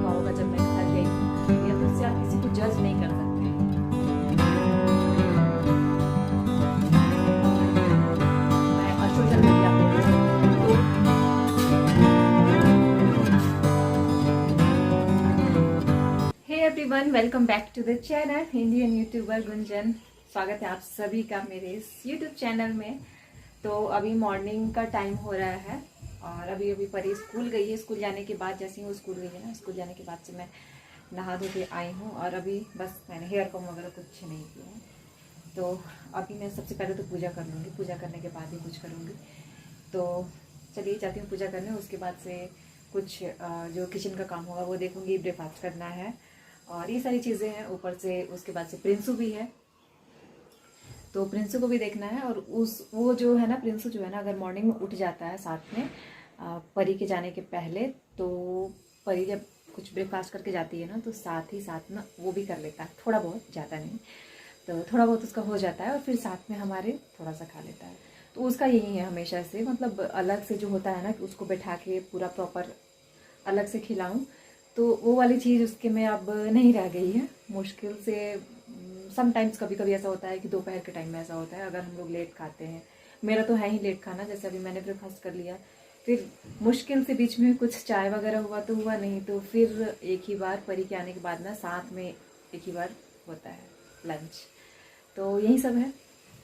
देखा होगा जब मैं घर गई थी, या तो उससे आप किसी को जज नहीं कर सकते। मैं सोशल मीडिया पे तो hey everyone, welcome back to the channel Indian YouTuber Gunjan. स्वागत है आप सभी का मेरे इस यूट्यूब चैनल में। तो अभी मॉर्निंग का टाइम हो रहा है और अभी परी स्कूल गई है। स्कूल जाने के बाद, जैसे ही वो स्कूल गई है ना, स्कूल जाने के बाद से मैं नहा धो के आई हूँ और अभी बस मैंने हेयर कॉम वगैरह कुछ नहीं किया है। तो अभी मैं सबसे पहले तो पूजा कर लूँगी, पूजा करने के बाद ही कुछ करूँगी। तो चलिए जाती हूँ पूजा करने। उसके बाद से कुछ जो किचन का काम होगा वो देखूँगी, ब्रेकफास्ट करना है और ये सारी चीज़ें हैं। ऊपर से उसके बाद से प्रिंसू भी है, तो प्रिंसू को भी देखना है। और वो जो है ना, प्रिंसू जो है ना, अगर मॉर्निंग में उठ जाता है साथ में परी के जाने के पहले, तो परी जब कुछ ब्रेकफास्ट करके जाती है ना, तो साथ ही साथ ना वो भी कर लेता है, थोड़ा बहुत, ज़्यादा नहीं, तो थोड़ा बहुत उसका हो जाता है और फिर साथ में हमारे थोड़ा सा खा लेता है। तो उसका यही है हमेशा से, मतलब अलग से जो होता है ना कि उसको बैठा के पूरा प्रॉपर अलग से खिलाऊं, तो वो वाली चीज़ उसके में अब नहीं रह गई है। मुश्किल से समटाइम्स कभी कभी ऐसा होता है कि दोपहर के टाइम में ऐसा होता है, अगर हम लोग लेट खाते हैं। मेरा तो है ही लेट खाना, जैसे अभी मैंने ब्रेकफास्ट कर लिया, फिर मुश्किल से बीच में कुछ चाय वगैरह हुआ तो हुआ, नहीं तो फिर एक ही बार परी के आने के बाद ना साथ में एक ही बार होता है लंच। तो यही सब है।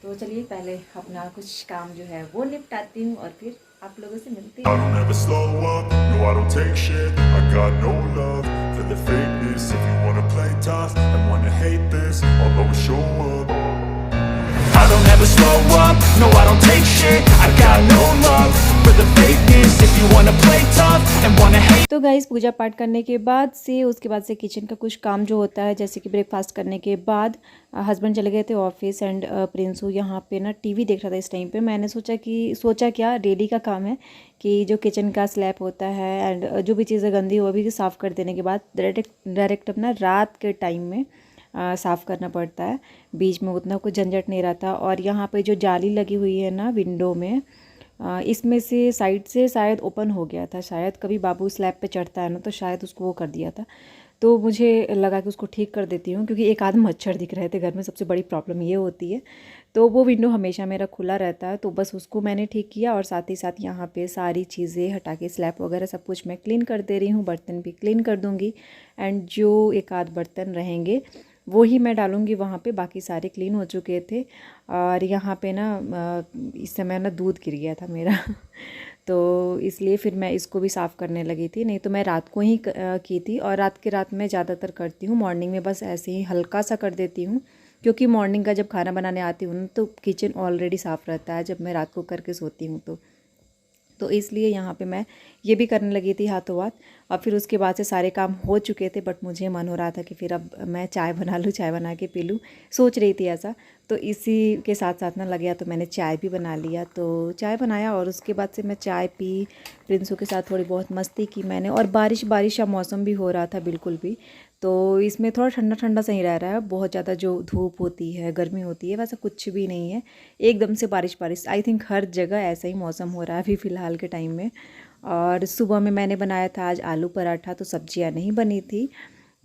तो चलिए पहले अपना कुछ काम जो है वो निपटाती हूँ और फिर आप लोगों से मिलती हूँ। I don't ever slow up, no I don't take shit. I got no love for the fakeness. If you wanna play tough and wanna hate this, I'll always show up. I don't ever slow up, no I don't take shit. I got no love for the fakeness. If you wanna play tough and wanna hate. तो guys पूजा पाठ करने के बाद से, उसके बाद से kitchen का कुछ काम जो होता है, जैसे कि ब्रेकफास्ट करने के बाद हस्बैंड चले गए थे ऑफिस एंड प्रिंसू यहाँ पे ना टीवी देख रहा था इस टाइम पे। मैंने सोचा क्या डेली का काम है कि जो किचन का स्लैब होता है एंड जो भी चीज़ें गंदी हो भी साफ़ कर देने के बाद डायरेक्ट अपना रात के टाइम में साफ़ करना पड़ता है। बीच में उतना कुछ झंझट नहीं रहता। और यहाँ पे जो जाली लगी हुई है ना विंडो में, इसमें से साइड से शायद ओपन हो गया था, शायद कभी बाबू स्लैब पे चढ़ता है ना, तो शायद उसको वो कर दिया था। तो मुझे लगा कि उसको ठीक कर देती हूँ, क्योंकि एक आध मच्छर दिख रहे थे घर में, सबसे बड़ी प्रॉब्लम ये होती है। तो वो विंडो हमेशा मेरा खुला रहता है, तो बस उसको मैंने ठीक किया और साथ ही साथ यहाँ पे सारी चीज़ें हटा के स्लैब वगैरह सब कुछ मैं क्लीन कर दे रही हूँ। बर्तन भी क्लीन कर दूँगी एंड जो एक आध बर्तन रहेंगे वो ही मैं डालूँगी वहाँ पे, बाकी सारे क्लीन हो चुके थे। और यहाँ पे ना इस समय ना दूध गिर गया था मेरा तो इसलिए फिर मैं इसको भी साफ़ करने लगी थी। नहीं तो मैं रात को ही की थी, और रात में ज़्यादातर करती हूँ। मॉर्निंग में बस ऐसे ही हल्का सा कर देती हूँ, क्योंकि मॉर्निंग का जब खाना बनाने आती हूँ तो किचन ऑलरेडी साफ़ रहता है जब मैं रात को करके सोती हूँ तो इसलिए यहाँ पे मैं ये भी करने लगी थी हाथों हाथ। और फिर उसके बाद से सारे काम हो चुके थे, बट मुझे मन हो रहा था कि फिर अब मैं चाय बना लूँ, चाय बना के पी लूँ, सोच रही थी ऐसा। तो इसी के साथ साथ ना लग गया, तो मैंने चाय भी बना लिया। तो चाय बनाया और उसके बाद से मैं चाय पी, प्रिंसू के साथ थोड़ी बहुत मस्ती की मैंने। और बारिश का मौसम भी हो रहा था बिल्कुल भी, तो इसमें थोड़ा ठंडा ठंडा सही रह रहा है। बहुत ज़्यादा जो धूप होती है, गर्मी होती है, वैसा कुछ भी नहीं है। एकदम से बारिश। आई थिंक हर जगह ऐसा ही मौसम हो रहा है अभी फ़िलहाल के टाइम में। और सुबह में मैंने बनाया था आज आलू पराठा, तो सब्जियां नहीं बनी थी,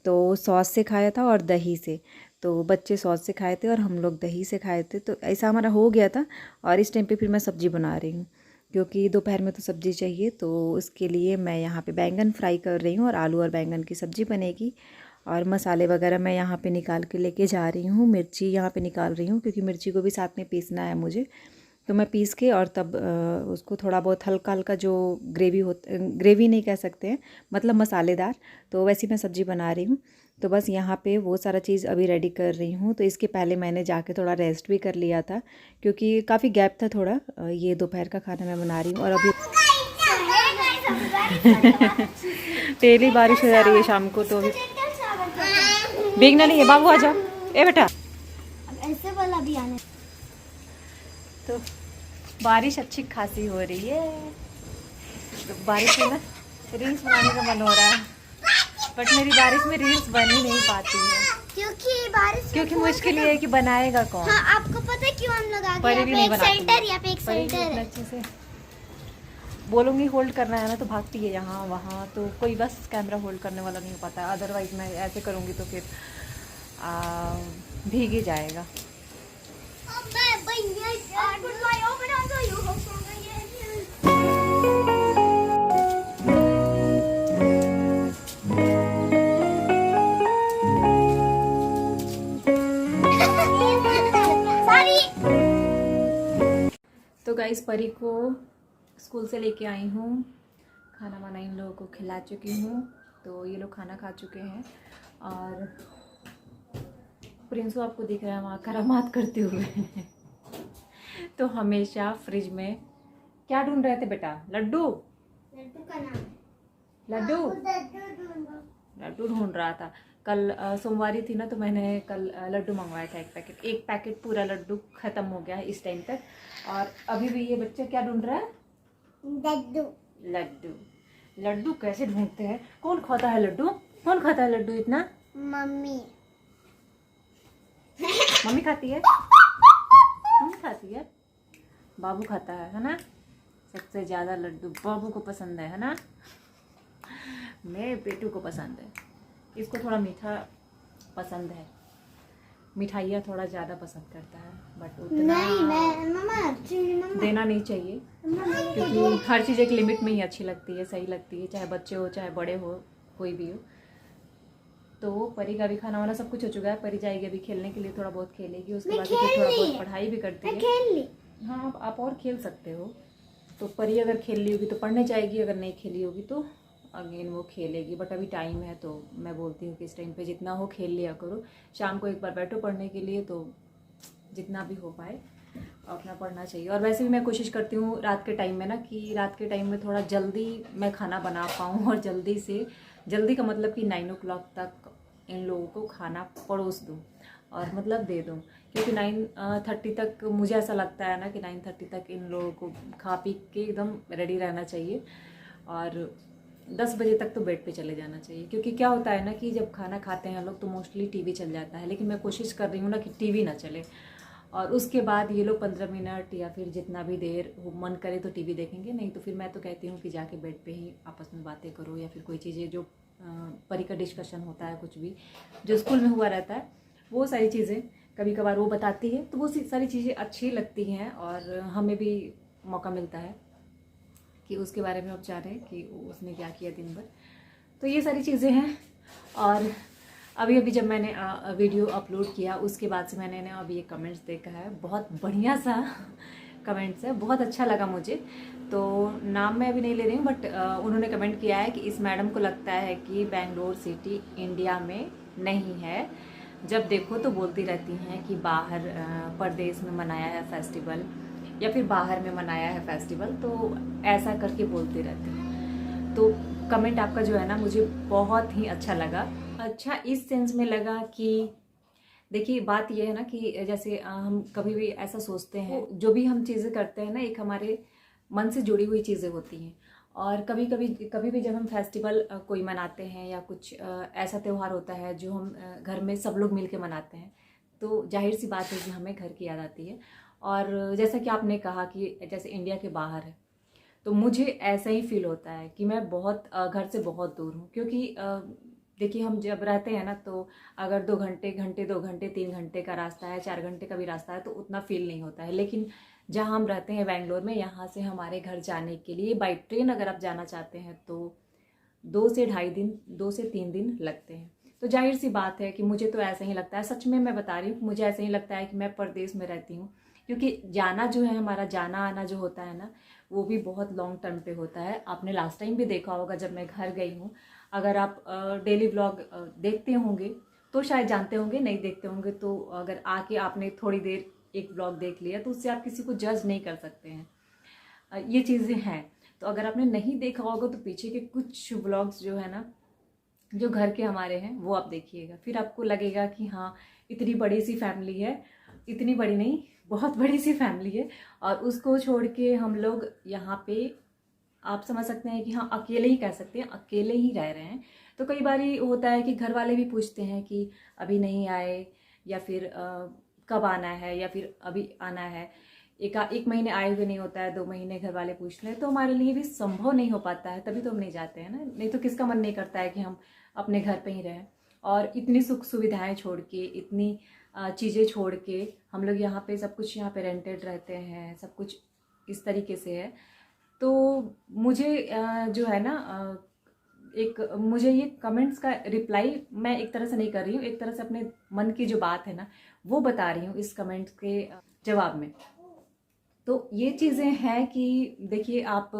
तो सॉस से खाया था और दही से। तो बच्चे सॉस से खाए थे और हम लोग दही से खाए थे, तो ऐसा हमारा हो गया था। और इस टाइम पे फिर मैं सब्ज़ी बना रही हूँ, क्योंकि दोपहर में तो सब्ज़ी चाहिए। तो उसके लिए मैं यहाँ पे बैंगन फ्राई कर रही हूँ और आलू और बैंगन की सब्ज़ी बनेगी। और मसाले वगैरह मैं यहाँ पे निकाल के लेके जा रही हूँ। मिर्ची यहाँ पे निकाल रही हूँ, क्योंकि मिर्ची को भी साथ में पीसना है मुझे। तो मैं पीस के और तब उसको थोड़ा बहुत हल्का हल्का जो ग्रेवी नहीं कह सकते हैं, मतलब मसालेदार, तो वैसी मैं सब्ज़ी बना रही हूँ। तो बस यहाँ पे वो सारा चीज़ अभी रेडी कर रही हूँ। तो इसके पहले मैंने जाके थोड़ा रेस्ट भी कर लिया था, क्योंकि काफ़ी गैप था थोड़ा। ये दोपहर का खाना मैं बना रही हूँ और अभी तेली बारिश हो जा रही है शाम को, तो अभी भीगना नहीं है। बाबू आ जाओ, ए बेटा। ऐसे वाला भी आने। तो बारिश अच्छी खासी हो रही है, तो बारिश में ना रील्स बनाने का मन हो रहा है, बट मेरी बारिश में रील्स बन ही नहीं पाती है, क्योंकि मुश्किल ये है कि बनाएगा कौन। हाँ, आपको पता है क्यों हम लोग आ गए? परी भी नहीं बनाती, यहाँ पे एक सेंटर। अच्छे से बोलूँगी होल्ड करना है ना तो भागती है यहाँ वहाँ, तो कोई बस कैमरा होल्ड करने वाला नहीं हो पाता है। अदरवाइज़ मैं ऐसे करूँगी तो फिर भीग ही जाएगा। तो गाइस परी को स्कूल से लेके आई हूँ, खाना वाना इन लोगों को खिला चुकी हूँ। तो ये लोग खाना खा चुके हैं और प्रिंसू आपको दिख रहा है वहाँ करामात करते हुए। तो हमेशा फ्रिज में क्या ढूंढ रहे थे बेटा? लड्डू? लड्डू का नाम लड्डू ढूंढो। लड्डू ढूंढ रहा था। कल सोमवारी थी ना, तो मैंने कल लड्डू मंगवाया था एक पैकेट पूरा लड्डू ख़त्म हो गया है इस टाइम तक। और अभी भी ये बच्चे क्या ढूंढ रहा है? लड्डू। लड्डू। लड्डू कैसे ढूंढते हैं? कौन खाता है लड्डू? कौन खाता है लड्डू इतना? मम्मी। मम्मी खाती है? मम्मी खाती है? बाबू खाता है ना? सबसे ज़्यादा लड्डू बाबू को पसंद है ना? मेरे बेटू को पसंद है। इसको थोड़ा मीठा पसंद है, मिठाइयाँ थोड़ा ज़्यादा पसंद करता है, बट उतना देना नहीं चाहिए क्योंकि हर चीज़ एक लिमिट में ही अच्छी लगती है, सही लगती है, चाहे बच्चे हो चाहे बड़े हो, कोई भी हो। तो परी का भी खाना वाना सब कुछ हो चुका है। परी जाएगी अभी खेलने के लिए, थोड़ा बहुत खेलेगी, उसके बाद फिर थोड़ा बहुत पढ़ाई भी करती है। हाँ आप और खेल सकते हो। तो परी अगर खेल ली होगी तो पढ़ने जाएगी, अगर नहीं खेली होगी तो अगेन वो खेलेगी। बट अभी टाइम है तो मैं बोलती हूँ कि इस टाइम पे जितना हो खेल लिया करो। शाम को एक बार बैठो पढ़ने के लिए, तो जितना भी हो पाए अपना पढ़ना चाहिए। और वैसे भी मैं कोशिश करती हूँ रात के टाइम में ना, कि रात के टाइम में थोड़ा जल्दी मैं खाना बना पाऊँ, और जल्दी का मतलब कि 9 o'clock तक इन लोगों को खाना परोस दूँ और मतलब दे दूँ। क्योंकि 9:30 तक मुझे ऐसा लगता है ना कि 9:30 तक इन लोगों को खा पी के एकदम रेडी रहना चाहिए, और 10 बजे तक तो बेड पे चले जाना चाहिए। क्योंकि क्या होता है ना कि जब खाना खाते हैं लोग तो मोस्टली टीवी चल जाता है, लेकिन मैं कोशिश कर रही हूँ ना कि टीवी ना चले, और उसके बाद ये लोग 15 मिनट या फिर जितना भी देर मन करे तो टीवी देखेंगे, नहीं तो फिर मैं तो कहती हूँ कि जाके बेड पे ही आपस में बातें करो, या फिर कोई चीज़ें जो परी का डिस्कशन होता है, कुछ भी जो स्कूल में हुआ रहता है वो सारी चीज़ें कभी कभार वो बताती है, तो वो सारी चीज़ें अच्छी लगती हैं और हमें भी मौका मिलता है कि उसके बारे में आप जानें कि उसने क्या किया दिन भर। तो ये सारी चीज़ें हैं। और अभी जब मैंने वीडियो अपलोड किया उसके बाद से मैंने ना अभी ये कमेंट्स देखा है, बहुत बढ़िया सा कमेंट्स है, बहुत अच्छा लगा मुझे। तो नाम मैं अभी नहीं ले रही हूँ, बट उन्होंने कमेंट किया है कि इस मैडम को लगता है कि बेंगलोर सिटी इंडिया में नहीं है, जब देखो तो बोलती रहती हैं कि बाहर परदेश में मनाया है फेस्टिवल, या फिर बाहर में मनाया है फेस्टिवल, तो ऐसा करके बोलती रहती हैं। तो कमेंट आपका जो है ना मुझे बहुत ही अच्छा लगा। अच्छा इस सेंस में लगा कि देखिए बात यह है ना कि जैसे हम कभी भी ऐसा सोचते हैं, जो भी हम चीज़ें करते हैं ना एक हमारे मन से जुड़ी हुई चीज़ें होती हैं। और कभी भी जब हम फेस्टिवल कोई मनाते हैं या कुछ ऐसा त्यौहार होता है जो हम घर में सब लोग मिल के मनाते हैं, तो जाहिर सी बात है कि हमें घर की याद आती है। और जैसा कि आपने कहा कि जैसे इंडिया के बाहर है, तो मुझे ऐसा ही फील होता है कि मैं बहुत घर से बहुत दूर हूँ। क्योंकि देखिए हम जब रहते हैं ना, तो अगर 2 घंटे 3 घंटे का रास्ता है, 4 घंटे का भी रास्ता है, तो उतना फील नहीं होता है। लेकिन जहाँ हम रहते हैं बेंगलोर में, यहाँ से हमारे घर जाने के लिए बाई ट्रेन अगर आप जाना चाहते हैं तो 2 से 2.5 दिन 2 से 3 दिन लगते हैं। तो जाहिर सी बात है कि मुझे तो ऐसा ही लगता है, सच में मैं बता रही हूँ, मुझे ऐसा ही लगता है कि मैं परदेश में रहती हूँ। क्योंकि जाना जो है, हमारा जाना आना जो होता है ना, वो भी बहुत लॉन्ग टर्म पे होता है। आपने लास्ट टाइम भी देखा होगा जब मैं घर गई हूँ, अगर आप डेली व्लॉग देखते होंगे तो शायद जानते होंगे, नहीं देखते होंगे तो अगर आके आपने थोड़ी देर एक व्लॉग देख लिया तो उससे आप किसी को जज नहीं कर सकते हैं। ये चीज़ें हैं। तो अगर आपने नहीं देखा होगा तो पीछे के कुछ व्लॉग्स जो है ना, जो घर के हमारे हैं, वो आप देखिएगा, फिर आपको लगेगा कि हाँ इतनी बड़ी सी फैमिली है, इतनी बड़ी नहीं बहुत बड़ी सी फैमिली है, और उसको छोड़ के हम लोग यहाँ पे आप समझ सकते हैं कि हाँ अकेले ही कह सकते हैं, अकेले ही रह रहे हैं। तो कई बार होता है कि घर वाले भी पूछते हैं कि अभी नहीं आए, या फिर कब आना है, या फिर अभी आना है। एक महीने आए हुए नहीं होता है, 2 महीने घर वाले पूछ रहे हैं, तो हमारे लिए भी संभव नहीं हो पाता है, तभी तो हम नहीं जाते हैं ना। नहीं तो किसका मन नहीं करता है कि हम अपने घर पे ही रहें। और इतनी सुख सुविधाएं छोड़ के, इतनी चीज़ें छोड़ के हम लोग यहाँ पे सब कुछ, यहाँ पे रेंटेड रहते हैं, सब कुछ इस तरीके से है। तो मुझे जो है ना मुझे ये कमेंट्स का रिप्लाई मैं एक तरह से नहीं कर रही हूँ, एक तरह से अपने मन की जो बात है ना वो बता रही हूँ इस कमेंट्स के जवाब में। तो ये चीज़ें हैं कि देखिए, आप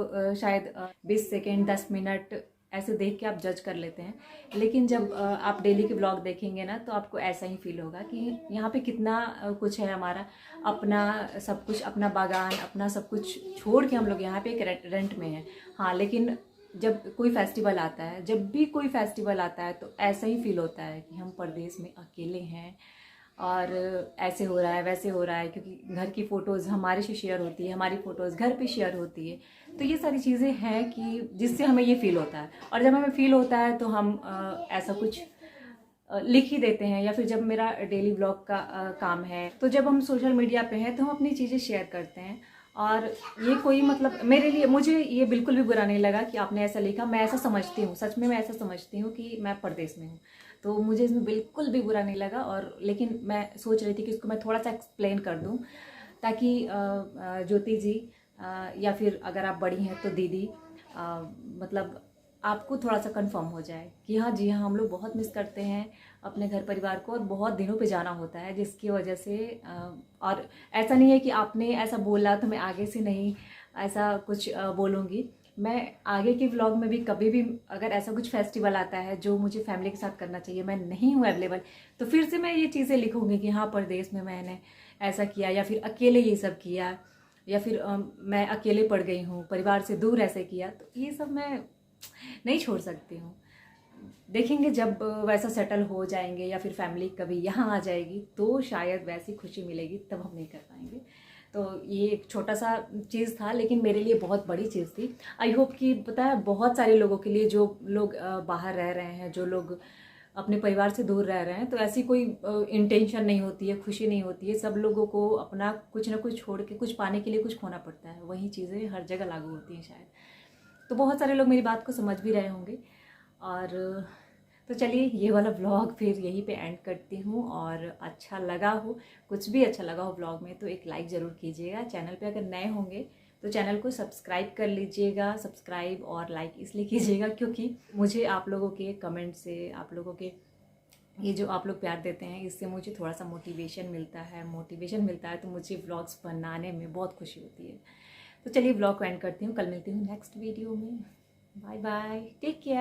शायद 20 सेकेंड 10 मिनट ऐसे देख के आप जज कर लेते हैं, लेकिन जब आप डेली के ब्लॉग देखेंगे ना तो आपको ऐसा ही फील होगा कि यहाँ पे कितना कुछ है हमारा अपना, सब कुछ अपना बागान, अपना सब कुछ छोड़ के हम लोग यहाँ पे एक रेंट में हैं। हाँ, लेकिन जब कोई फेस्टिवल आता है, जब भी कोई फेस्टिवल आता है तो ऐसा ही फील होता है कि हम परदेश में अकेले हैं और ऐसे हो रहा है, वैसे हो रहा है, क्योंकि घर की फ़ोटोज़ हमारे से शेयर होती है, हमारी फ़ोटोज़ घर पे शेयर होती है। तो ये सारी चीज़ें हैं कि जिससे हमें ये फ़ील होता है, और जब हमें फ़ील होता है तो हम ऐसा कुछ लिख ही देते हैं। या फिर जब मेरा डेली ब्लॉग का काम है, तो जब हम सोशल मीडिया पे हैं तो हम अपनी चीज़ें शेयर करते हैं। और ये कोई मतलब मेरे लिए, मुझे ये बिल्कुल भी बुरा नहीं लगा कि आपने ऐसा लिखा। मैं ऐसा समझती हूँ, सच में मैं ऐसा समझती हूँ कि मैं परदेश में हूँ, तो मुझे इसमें बिल्कुल भी बुरा नहीं लगा। और लेकिन मैं सोच रही थी कि इसको मैं थोड़ा सा एक्सप्लेन कर दूँ, ताकि ज्योति जी या फिर अगर आप बड़ी हैं तो दीदी, मतलब आपको थोड़ा सा कंफर्म हो जाए कि हाँ जी हाँ, हम लोग बहुत मिस करते हैं अपने घर परिवार को, और बहुत दिनों पे जाना होता है, जिसकी वजह से और ऐसा नहीं है कि आपने ऐसा बोला तो मैं आगे से नहीं ऐसा कुछ बोलूँगी। मैं आगे के व्लॉग में भी कभी भी अगर ऐसा कुछ फेस्टिवल आता है जो मुझे फैमिली के साथ करना चाहिए, मैं नहीं हूँ अवेलेबल, तो फिर से मैं ये चीज़ें लिखूँगी कि हाँ, परदेश में मैंने ऐसा किया, या फिर अकेले ये सब किया, या फिर मैं अकेले पड़ गई हूँ, परिवार से दूर ऐसे किया। तो ये सब मैं नहीं छोड़ सकती हूँ। देखेंगे जब वैसा सेटल हो जाएंगे, या फिर फैमिली कभी यहाँ आ जाएगी तो शायद वैसी खुशी मिलेगी, तब हम नहीं कर पाएंगे। तो ये एक छोटा सा चीज़ था, लेकिन मेरे लिए बहुत बड़ी चीज़ थी। आई होप कि पता है बहुत सारे लोगों के लिए, जो लोग बाहर रह रहे हैं, जो लोग अपने परिवार से दूर रह रहे हैं, तो ऐसी कोई इंटेंशन नहीं होती है, खुशी नहीं होती है। सब लोगों को अपना कुछ ना कुछ छोड़ के कुछ पाने के लिए कुछ खोना पड़ता है। वही चीज़ें हर जगह लागू होती हैं शायद। तो बहुत सारे लोग मेरी बात को समझ भी रहे होंगे। और तो चलिए, ये वाला व्लॉग फिर यहीं पे एंड करती हूँ। और अच्छा लगा हो, कुछ भी अच्छा लगा हो व्लॉग में, तो एक लाइक ज़रूर कीजिएगा। चैनल पे अगर नए होंगे तो चैनल को सब्सक्राइब कर लीजिएगा। सब्सक्राइब और लाइक इसलिए कीजिएगा क्योंकि मुझे आप लोगों के कमेंट से, आप लोगों के ये जो आप लोग प्यार देते हैं, इससे मुझे थोड़ा सा मोटिवेशन मिलता है। तो मुझे व्लॉग्स बनाने में बहुत खुशी होती है। तो चलिए, व्लॉग को एंड करती हूँ। कल मिलती हूँ नेक्स्ट वीडियो में। Bye bye, take care.